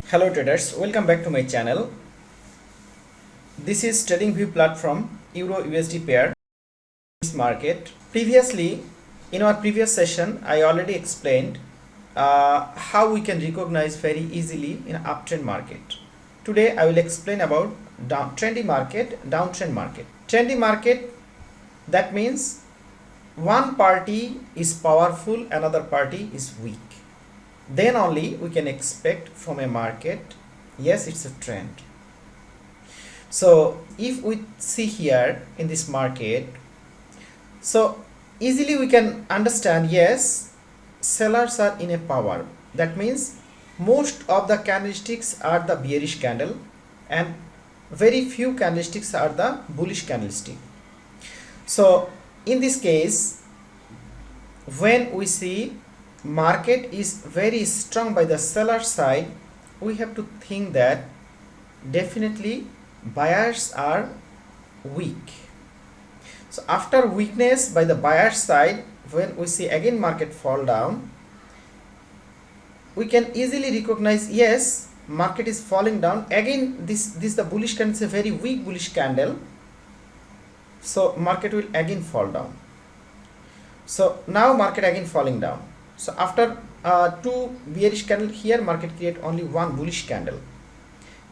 Hello traders, welcome back to my channel. This is TradingView platform Euro USD pair market. Previously, in our previous session, I already explained how we can recognize very easily in uptrend market. Today, I will explain about trendy market, downtrend market. Trendy market, that means one party is powerful, another party is weak. Then only we can expect from a market, yes, it's a trend. So if we see here in this market, so easily we can understand, yes, sellers are in a power. That means most of the candlesticks are the bearish candle and very few candlesticks are the bullish candlestick. So in this case, when we see market is very strong by the seller side, we have to think that definitely buyers are weak. So after weakness by the buyer side, when we see again market fall down, we can easily recognize, yes, market is falling down again. This the bullish candle is a very weak bullish candle, so market will again fall down. So now market again falling down. So after two bearish candle, here market create only one bullish candle.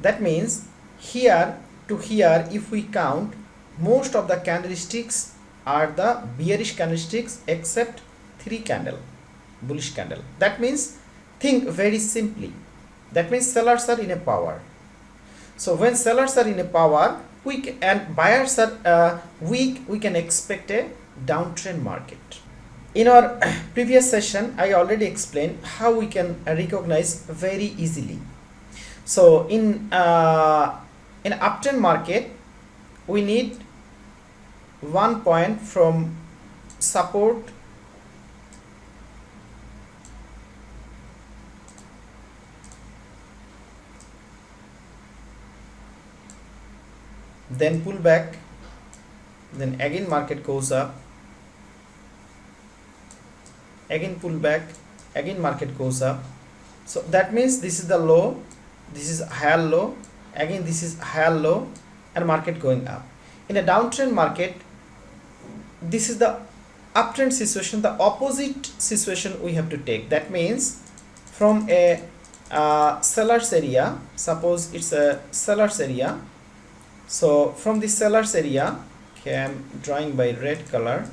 That means here to here, if we count, most of the candlesticks are the bearish candlesticks except three candle bullish candle. That means, think very simply, that means sellers are in a power. So when sellers are in a power, weak and buyers are weak, we can expect a downtrend market. In our previous session, I already explained how we can recognize very easily. So in uptrend market, we need 1 point from support then pull back, then again market goes up, again pull back, again market goes up. So that means this is the low, this is higher low, again this is higher low, and market going up. In a downtrend market, this is the uptrend situation, the opposite situation we have to take. That means from a seller's area, suppose it's a seller's area, so from the seller's area, okay, I'm drawing by red color,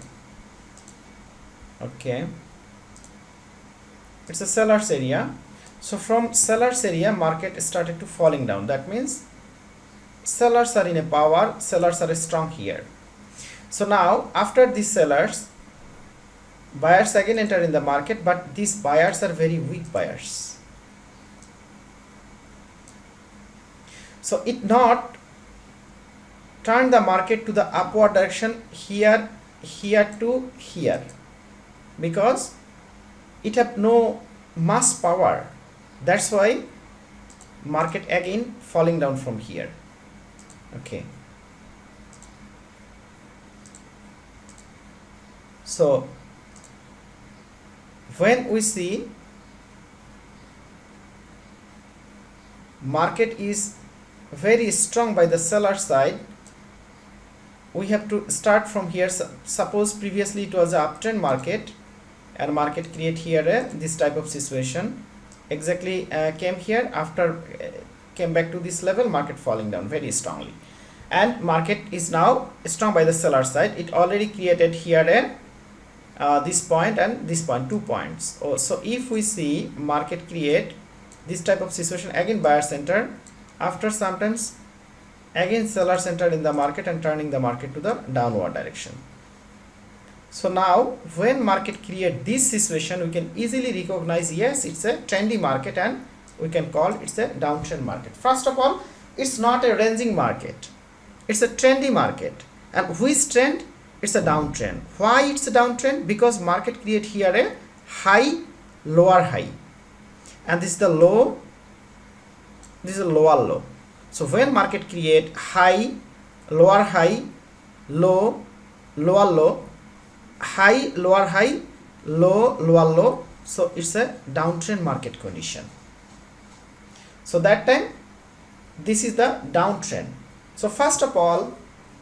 okay, it's a seller's area. So from seller's area, market started to falling down. That means sellers are in a power, sellers are strong here. So now after these sellers, buyers again enter in the market, but these buyers are very weak buyers. So it not turn the market to the upward direction here to here, because it have no mass power. That's why market again falling down from here. Okay, so when we see market is very strong by the seller side, we have to start from here. Suppose previously it was an uptrend market and market create here this type of situation, exactly came here, after came back to this level, market falling down very strongly, and market is now strong by the seller side. It already created here this point and this point, 2 points. So if we see market create this type of situation, again buyers enter, after sometimes again sellers entered in the market and turning the market to the downward direction. So now when market create this situation, we can easily recognize, yes, it's a trendy market and we can call it's a downtrend market. First of all, it's not a ranging market, it's a trendy market. And which trend? It's a downtrend. Why it's a downtrend? Because market create here a high, lower high, and this is the low, this is a lower low. So when market create high, lower high, low, lower low, high, lower high, low, lower low, so it's a downtrend market condition. So that time this is the downtrend. So first of all,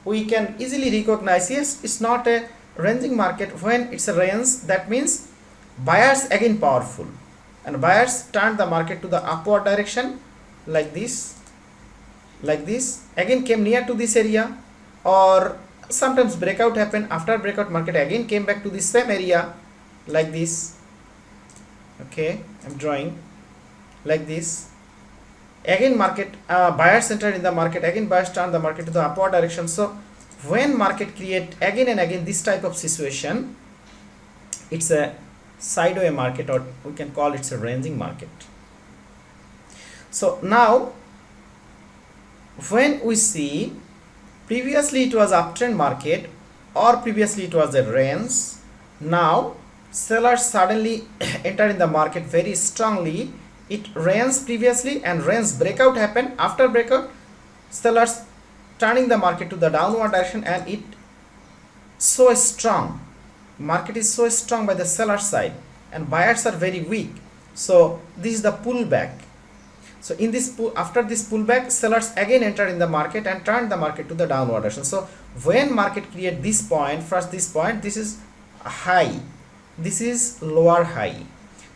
we can easily recognize, yes, it's not a ranging market. When it's a range, that means buyers again powerful, and buyers turn the market to the upward direction like this, again came near to this area, or sometimes breakout happened. After breakout, market again came back to the same area like this. Okay, I'm drawing like this. Again market buyers enter in the market, again buyers turn the market to the upward direction. So when market create again and again this type of situation, it's a sideways market, or we can call it a ranging market. So now when we see previously it was uptrend market, or previously it was a range, now sellers suddenly enter in the market very strongly. It range previously and range breakout happened. After breakout, sellers turning the market to the downward direction, and it so strong, market is so strong by the seller side, and buyers are very weak. So this is the pullback. So in this after this pullback, sellers again enter in the market and turn the market to the downward direction. So when market create this point, first this point, this is a high, this is lower high.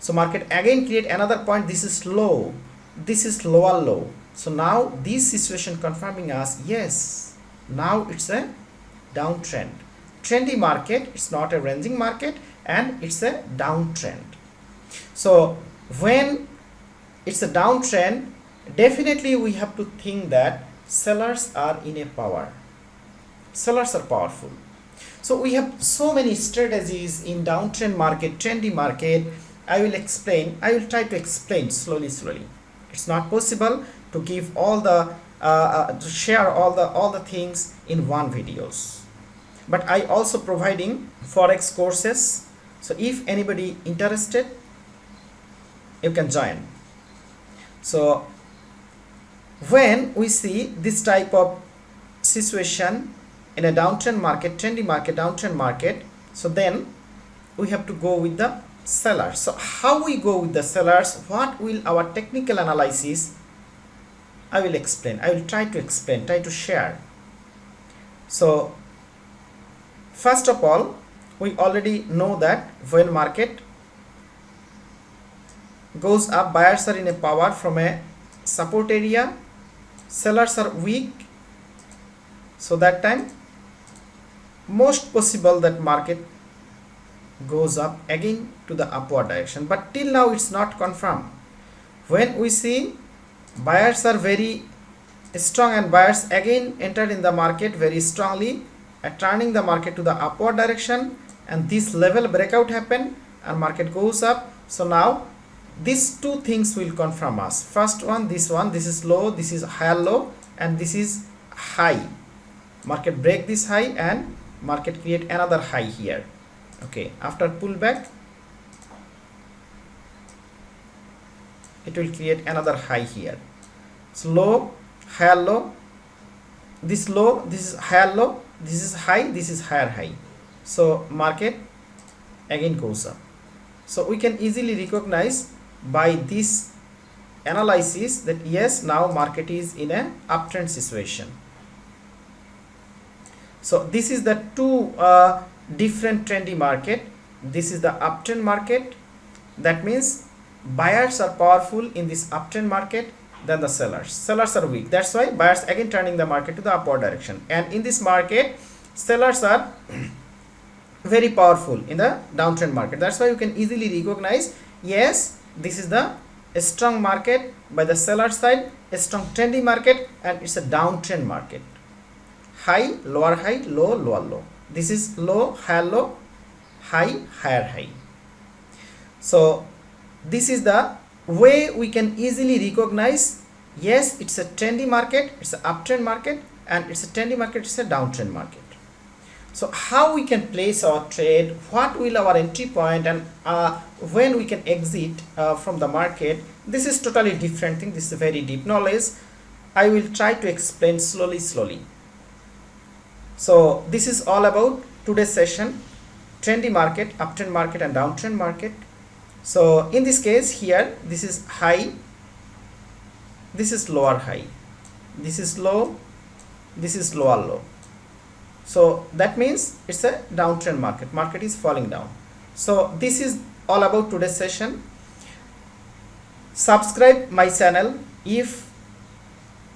So market again create another point, this is low, this is lower low. So now this situation confirming us, yes, now it's a downtrend. Trendy market, it's not a ranging market, and it's a downtrend. So when it's a downtrend, definitely we have to think that sellers are in a power. Sellers are powerful. So we have so many strategies in downtrend market, trendy market. I will try to explain slowly. It's not possible to give all the to share all the things in one videos, but I also providing forex courses. So if anybody interested, you can join. So when we see this type of situation in a downtrend market, trendy market, downtrend market, so then we have to go with the sellers. So how we go with the sellers, what will our technical analysis, I will explain. I will try to explain, try to share. So first of all, we already know that when market goes up, buyers are in a power from a support area, sellers are weak. So that time most possible that market goes up again to the upward direction, but till now it's not confirmed. When we see buyers are very strong, and buyers again entered in the market very strongly, turning the market to the upward direction, and this level breakout happened and market goes up. So now these two things will confirm us. First one, this is low, this is higher low, and this is high. Market break this high and market create another high here. Okay, after pullback it will create another high here. So low, higher low, this is higher low, this is high, this is higher high. So market again goes up. So we can easily recognize by this analysis that yes, now market is in an uptrend situation. So this is the two different trendy market. This is the uptrend market. That means buyers are powerful in this uptrend market than the sellers are weak. That's why buyers again turning the market to the upward direction, and in this market sellers are very powerful in the downtrend market. That's why you can easily recognize, yes, this is the strong market by the seller side, a strong trendy market, and it's a downtrend market. High, lower high, low, lower low. This is low, higher low, high, higher high. So this is the way we can easily recognize, yes, it's a trendy market, it's an uptrend market, and it's a trendy market, it's a downtrend market. So how we can place our trade, what will our entry point, and when we can exit from the market, this is totally different thing. This is very deep knowledge. I will try to explain slowly. So this is all about today's session, trendy market, uptrend market, and downtrend market. So in this case here, this is high, this is lower high, this is low, this is lower low. So that means it's a downtrend market is falling down. So this is all about today's session. Subscribe my channel if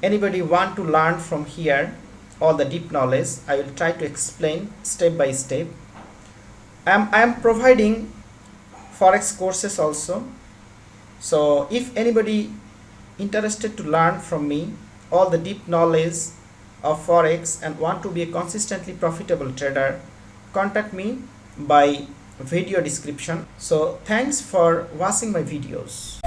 anybody want to learn from here all the deep knowledge. I will try to explain step by step. I am providing forex courses also. So if anybody interested to learn from me all the deep knowledge of forex and want to be a consistently profitable trader, contact me by video description. So thanks for watching my videos.